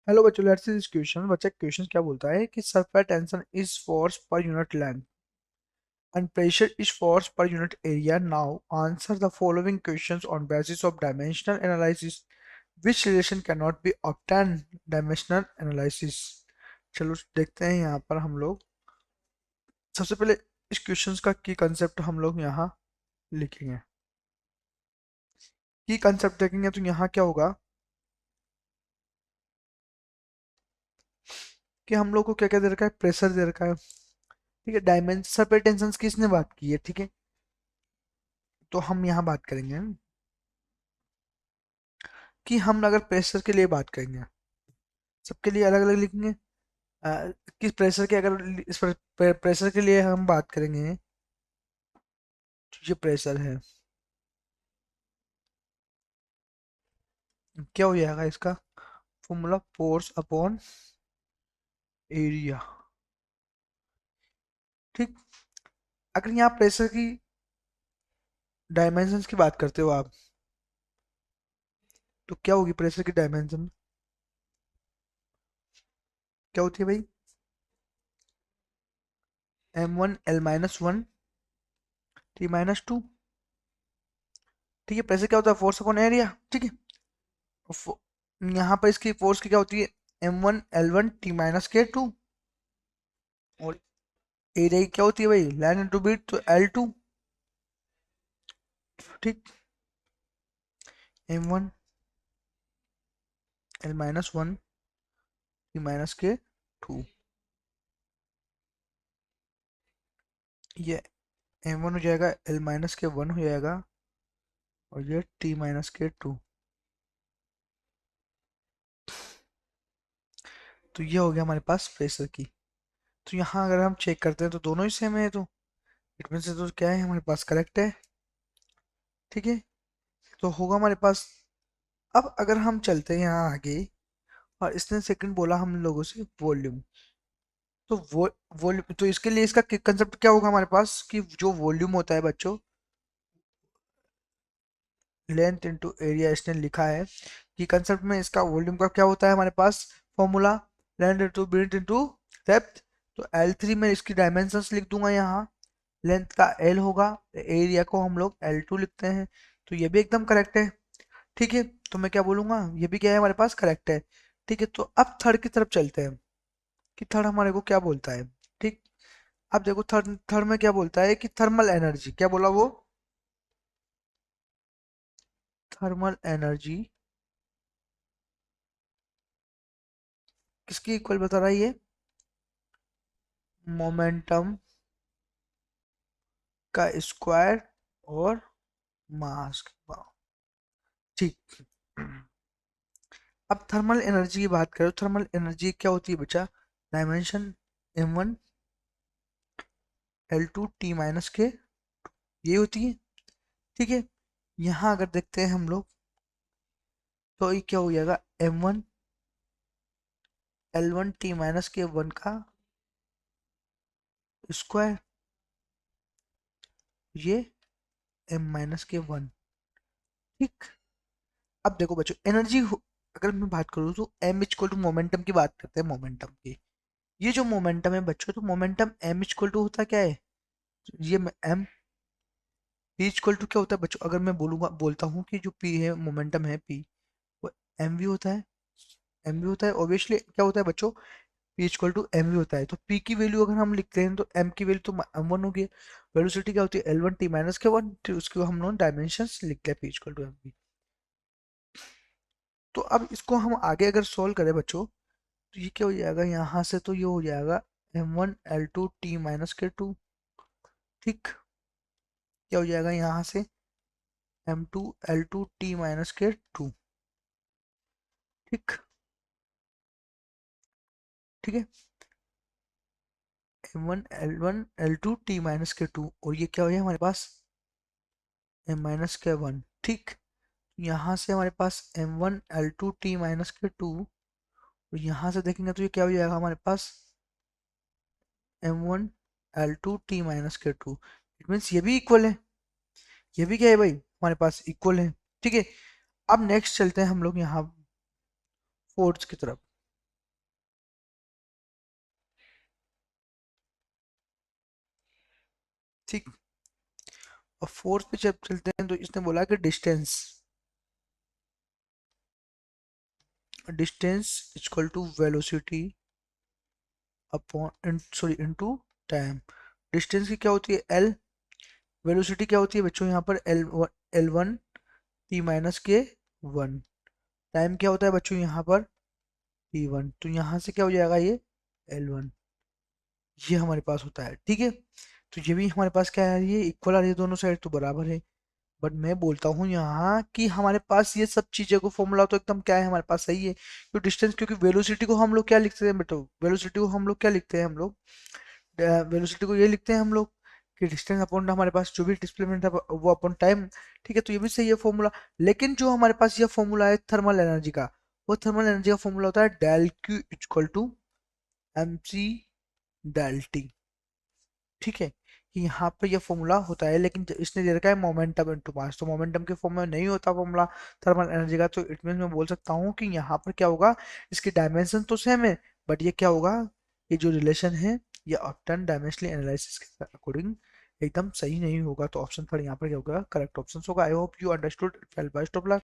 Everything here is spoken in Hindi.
हेलो बच्चों, लेट्स सी दिस क्वेश्चन। बच्चा क्वेश्चन क्या बोलता है कि surface tension is force per unit length and pressure is force per unit area. Now answer the following questions on basis of dimensional analysis which relation can not be obtain dimensional analysis. चलो देखते हैं यहाँ पर हम लोग सबसे पहले इस क्वेश्चंस का की कंसेप्ट हम लोग यहाँ लिखेंगे। की कंसेप्ट देखेंगे तो यहाँ क्या होगा कि हम लोग को क्या क्या दे रखा है, प्रेशर दे रखा है। ठीक है, डायमेंशन सरफेस टेंशन की इसने बात की है। ठीक है, तो हम यहाँ बात करेंगे कि हम अगर प्रेशर के लिए बात करेंगे, सबके लिए अलग अलग लिखेंगे। किस प्रेशर के, अगर इस पर प्रेशर के लिए हम बात करेंगे तो ये प्रेशर है, क्या हो जाएगा इसका फॉर्मूला, फोर्स अपॉन एरिया। ठीक, अगर यहाँ प्रेशर की डायमेंशंस की बात करते हो आप, तो क्या होगी प्रेशर की डायमेंशन, क्या होती है भाई, m1 L-1 T-2। ठीक है, प्रेशर क्या होता है, फोर्स अपॉन एरिया। ठीक है, फो- यहाँ पर इसकी फोर्स की क्या होती है, m1 L1 T-2। और एरिया की क्या होती है भाई, लाइन इंटू बीट, तो L2। ठीक, m1 L-1 T-2, ये m1 हो जाएगा, L-1 हो जाएगा, और ये T-2। तो ये हो गया हमारे पास प्रेशर की। तो यहाँ अगर हम चेक करते हैं तो दोनों ही सेम है, तो इट मीन से तो क्या है हमारे पास करेक्ट है। ठीक है, तो होगा हमारे पास। अब अगर हम चलते हैं यहाँ आगे, और इसने सेकंड बोला हम लोगों से वॉल्यूम, तो वो वॉल्यूम, तो इसके लिए इसका कंसेप्ट क्या होगा हमारे पास कि जो वॉल्यूम होता है बच्चों, लेंथ इनटू एरिया इसने लिखा है कि कंसेप्ट में इसका वॉल्यूम का क्या होता है हमारे पास formula, length into breadth into depth. तो L3 में इसकी डायमेंशंस लिख दूंगा यहाँ, लेंथ का L होगा, एरिया को हम लोग L2 लिखते हैं। तो ये भी एकदम करेक्ट है। ठीक है, तो मैं क्या बोलूंगा, ये भी क्या है हमारे पास करेक्ट है। ठीक है, तो अब थर्ड की तरफ चलते हैं कि थर्ड हमारे को क्या बोलता है। ठीक, अब देखो थर्ड थर्ड में क्या बोलता है कि थर्मल एनर्जी, क्या बोला वो, थर्मल एनर्जी किसकी इक्वल बता रहा है ये, मोमेंटम का स्क्वायर और मास का। ठीक, अब थर्मल एनर्जी की बात करें, थर्मल एनर्जी क्या होती है बच्चा, डायमेंशन m1 L2 T-के, ये होती है। ठीक है, यहाँ अगर देखते हैं हम लोग तो ये क्या हो जाएगा, m1 L1 T-के 1 का स्क्वायर, ये m-के 1। ठीक, अब देखो बच्चों एनर्जी, अगर मैं बात करूँ तो m इक्वल टू मोमेंटम की बात करते हैं, मोमेंटम की। ये जो मोमेंटम है बच्चों, तो मोमेंटम m इक्वल टू होता क्या है, ये m p इक्वल टू क्या होता है बच्चों, अगर मैं बोलता हूँ कि जो p है, मोमेंटम है p, वो mv होता है। mv होता है ऑब्वियसली, क्या होता है बच्चों, p इक्वल टू mv होता है। तो p की वैल्यू अगर हम लिखते हैं तो m की वैल्यू तो m1 होगी। वेलोसिटी क्या होती है, L1 T-के 1, तो उसको हम लोग डायमेंशंस लिखते हैं p इक्वल टू mv। तो अब इसको हम आगे अगर सोल्व करें बच्चों, तो ये क्या हो जाएगा यहाँ से, तो ये हो जाएगा m1 L2 T-के 2। ठीक, क्या हो जाएगा यहाँ से, m2 L2 T-के 2। ठीक, ठीक है, m1 L1 L2 T-के 2, और ये क्या हो जाएगा हमारे पास m-के 1। ठीक, यहाँ से हमारे पास m1 L2 T-के 2, और यहाँ से देखेंगे तो ये क्या हो जाएगा हमारे पास m1 L2 T-के 2। इट मीन्स ये भी इक्वल है, ये भी क्या है भाई हमारे पास इक्वल है। ठीक है, अब नेक्स्ट चलते हैं हम लोग यहाँ फोर्स की तरफ। ठीक। और फोर्थ पे जब चलते हैं तो इसने बोला कि distance equal to velocity upon sorry into time. Distance की क्या होती है एल, वेलोसिटी क्या होती है बच्चों यहाँ पर एल वन टी माइनस के वन, टाइम क्या होता है बच्चों यहाँ पर टी वन, तो यहाँ से क्या हो जाएगा ये एल वन, ये हमारे पास होता है। ठीक है, तो ये भी हमारे पास क्या है, ये इक्वल आ रही है दोनों साइड तो बराबर है। बट मैं बोलता हूँ यहाँ कि हमारे पास ये सब चीजें को फॉर्मूला तो एकदम क्या है हमारे पास सही है, तो डिस्टेंस क्योंकि वेलोसिटी को हम लोग क्या लिखते हैं बेटो, वेलोसिटी को हम लोग क्या लिखते हैं, हम लोग वेलोसिटी को ये लिखते हैं हम लोग कि डिस्टेंस अपॉन हमारे पास जो भी डिस्प्लेसमेंट है वो अपॉन टाइम। ठीक है, तो ये भी सही है फॉर्मूला। लेकिन जो हमारे पास ये फॉर्मूला है थर्मल एनर्जी का, वो थर्मल एनर्जी का फॉर्मूला होता है del Q equal to M C del T. ठीक है, कि यहाँ पे ये फॉर्मूला होता है, लेकिन इसने दे रखा है मोमेंटम इनटू मास, तो मोमेंटम के फॉर्म में नहीं होता फॉर्मूला थर्मल एनर्जी का, तो इट मीन मैं बोल सकता हूँ कि यहाँ पर क्या होगा, इसकी डायमेंशन तो सेम है बट ये क्या होगा, ये जो रिलेशन है ये ऑप्टन डायमेंशनल एनालिसिस के अकॉर्डिंग एकदम सही नहीं होगा, तो ऑप्शन पर यहाँ पर क्या होगा, करेक्ट ऑप्शन होगा। I hope you understood. Best of luck.